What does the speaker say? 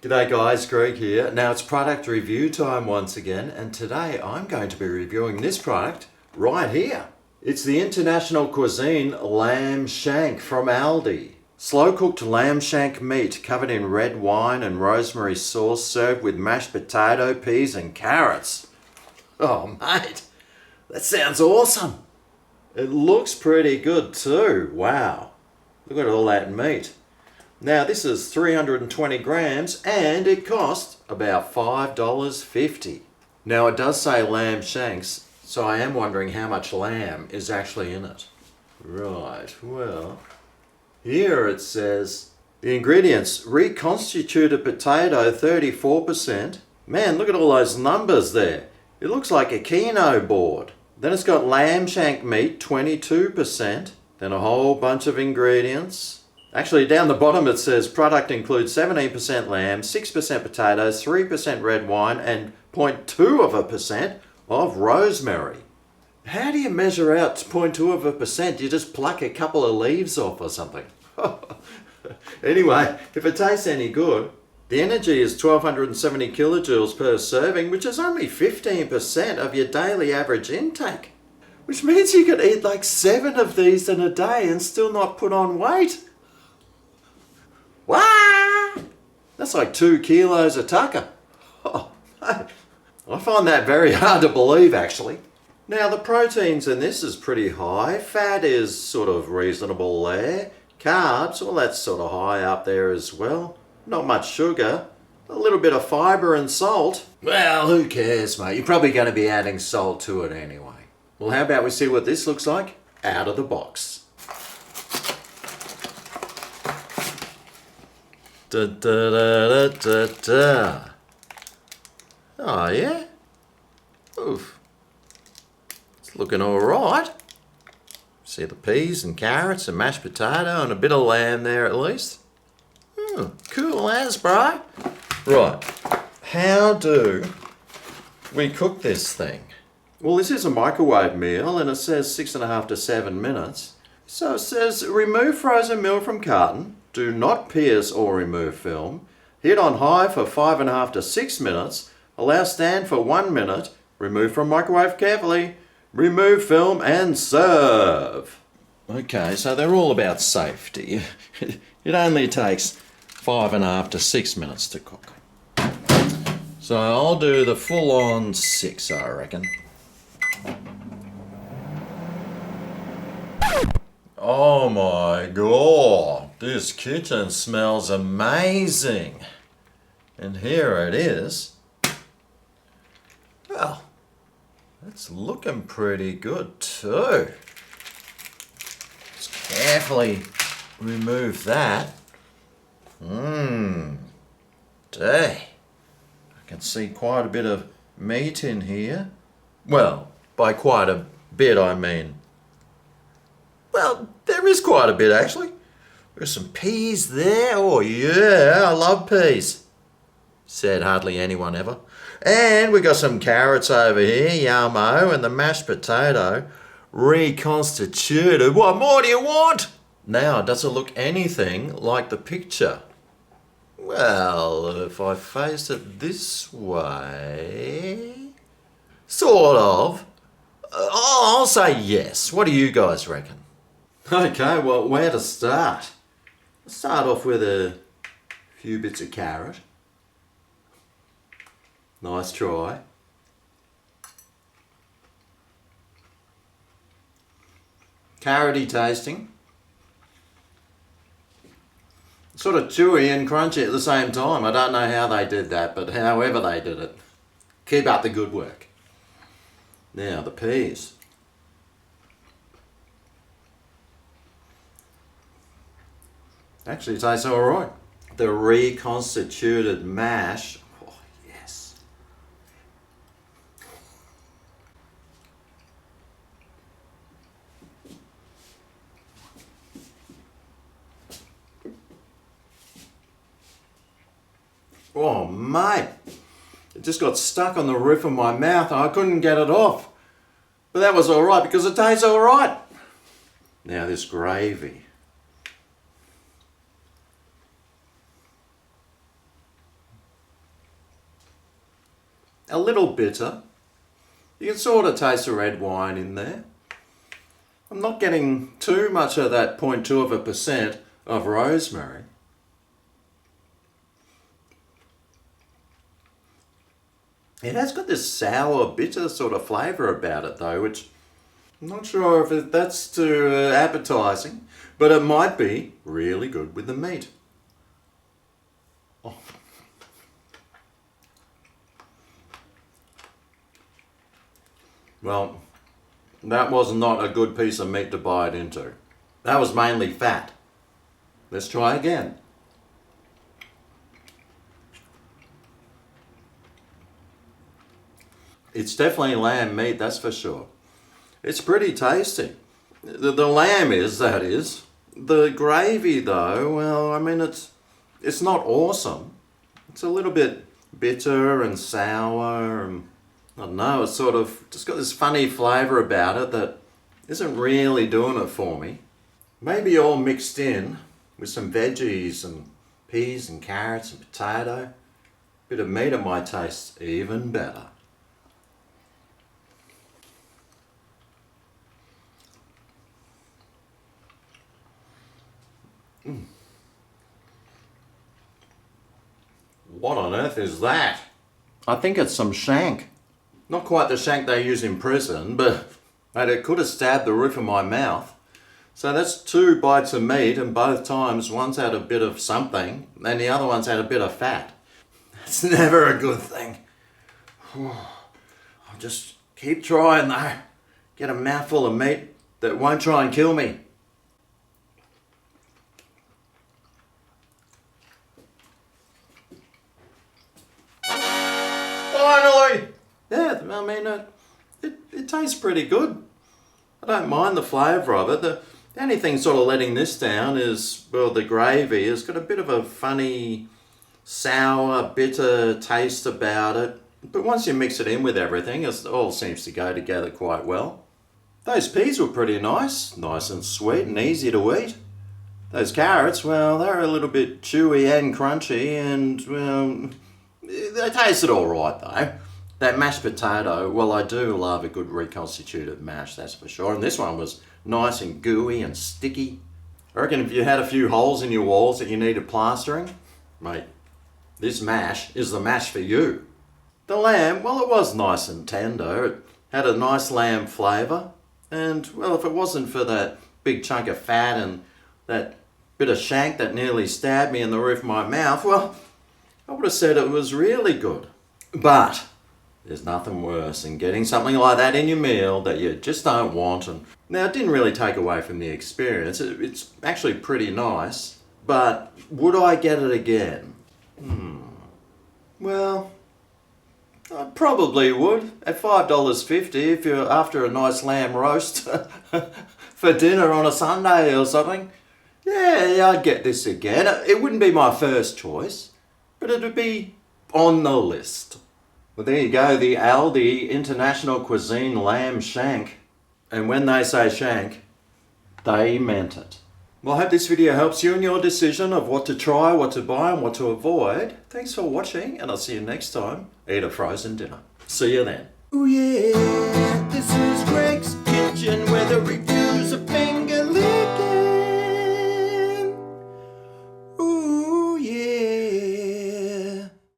G'day guys, Greg here. Now it's product review time once again, and today I'm going to be reviewing this product right here. It's the International Cuisine Lamb Shank from ALDI. Slow cooked lamb shank meat covered in red wine and rosemary sauce, served with mashed potato, peas and carrots. Oh mate, that sounds awesome. It looks pretty good too. Wow, look at all that meat. Now this is 320 grams and it cost about $5.50. Now it does say lamb shanks, so I am wondering how much lamb is actually in it. Right, well, here it says the ingredients: reconstituted potato 34%. Man, look at all those numbers there. It looks like a Keno board. Then it's got lamb shank meat 22%. Then a whole bunch of ingredients. Actually, down the bottom it says product includes 17% lamb, 6% potatoes, 3% red wine, and 0.2% of rosemary. How do you measure out 0.2%? You just pluck a couple of leaves off or something. Anyway, if it tastes any good, the energy is 1270 kilojoules per serving, which is only 15% of your daily average intake. Which means you could eat like 7 of these in a day and still not put on weight. Wow! That's like 2 kilos of tucker. Oh, mate. I find that very hard to believe actually. Now the proteins in this is pretty high. Fat is sort of reasonable there. Carbs, well that's sort of high up there as well. Not much sugar. A little bit of fibre and salt. Well, who cares, mate? You're probably going to be adding salt to it anyway. Well, how about we see what this looks like out of the box. Da, da, da, da, da. Oh yeah? Oof. It's looking alright. See the peas and carrots and mashed potato and a bit of lamb there at least. Cool as, bro. Right, how do we cook this thing? Well, this is a microwave meal and it says 6.5 to 7 minutes. So it says remove frozen meal from carton. Do not pierce or remove film. Heat on high for 5.5 to 6 minutes. Allow stand for 1 minute. Remove from microwave carefully. Remove film and serve. Okay, so they're all about safety. It only takes 5.5 to 6 minutes to cook. So I'll do the full-on 6, I reckon. Oh my god, this kitchen smells amazing. And here it is. Well, it's looking pretty good too. Just carefully remove that. Day. I can see quite a bit of meat in here. Well, by quite a bit I mean, well, there is quite a bit actually. There's some peas there. Oh yeah, I love peas. Said hardly anyone ever. And we got some carrots over here, yummo, and the mashed potato, reconstituted. What more do you want? Now, does it look anything like the picture? Well, if I face it this way, sort of. I'll say yes. What do you guys reckon? Okay, well, where to start? Let's start off with a few bits of carrot. Nice try. Carroty tasting. Sort of chewy and crunchy at the same time. I don't know how they did that, but however they did it. Keep up the good work. Now the peas. Actually it tastes alright. The reconstituted mash. Oh yes. Oh mate. It just got stuck on the roof of my mouth and I couldn't get it off. But that was alright because it tastes alright. Now this gravy. a little bitter. You can sort of taste the red wine in there. I'm not getting too much of that 0.2% of rosemary. It has got this sour, bitter sort of flavour about it though, which I'm not sure if that's too appetising, but it might be really good with the meat. Oh. Well, that was not a good piece of meat to bite into. That was mainly fat. Let's try again. It's definitely lamb meat, that's for sure. It's pretty tasty. The lamb is, that is. The gravy though, well, I mean, it's not awesome. It's a little bit bitter and sour and I don't know, it's sort of just got this funny flavour about it that isn't really doing it for me. Maybe all mixed in with some veggies and peas and carrots and potato. Bit of meat, it might taste even better. What on earth is that? I think it's some shank. Not quite the shank they use in prison, but it could have stabbed the roof of my mouth. So that's 2 bites of meat, and both times one's had a bit of something and the other one's had a bit of fat. That's never a good thing. I'll just keep trying though. Get a mouthful of meat that won't try and kill me. Finally! Yeah, I mean, it tastes pretty good. I don't mind the flavour of it. The only thing sort of letting this down is, well, the gravy has got a bit of a funny, sour, bitter taste about it. But once you mix it in with everything, it all seems to go together quite well. Those peas were pretty nice and sweet and easy to eat. Those carrots, well, they're a little bit chewy and crunchy and, well, they tasted all right though. That mashed potato, well, I do love a good reconstituted mash, that's for sure. And this one was nice and gooey and sticky. I reckon if you had a few holes in your walls that you needed plastering, mate, this mash is the mash for you. The lamb, well, it was nice and tender. It had a nice lamb flavour. And, well, if it wasn't for that big chunk of fat and that bit of shank that nearly stabbed me in the roof of my mouth, well, I would have said it was really good. But there's nothing worse than getting something like that in your meal that you just don't want. And now, it didn't really take away from the experience. It's actually pretty nice. But would I get it again? Well, I probably would. At $5.50 if you're after a nice lamb roast for dinner on a Sunday or something. Yeah, I'd get this again. It wouldn't be my first choice, but it would be on the list. Well, there you go, the ALDI International Cuisine Lamb Shank. And when they say shank, they meant it. Well, I hope this video helps you in your decision of what to try, what to buy, and what to avoid. Thanks for watching, and I'll see you next time. Eat a frozen dinner. See you then. Oh yeah, this is Greg's Kitchen, where the review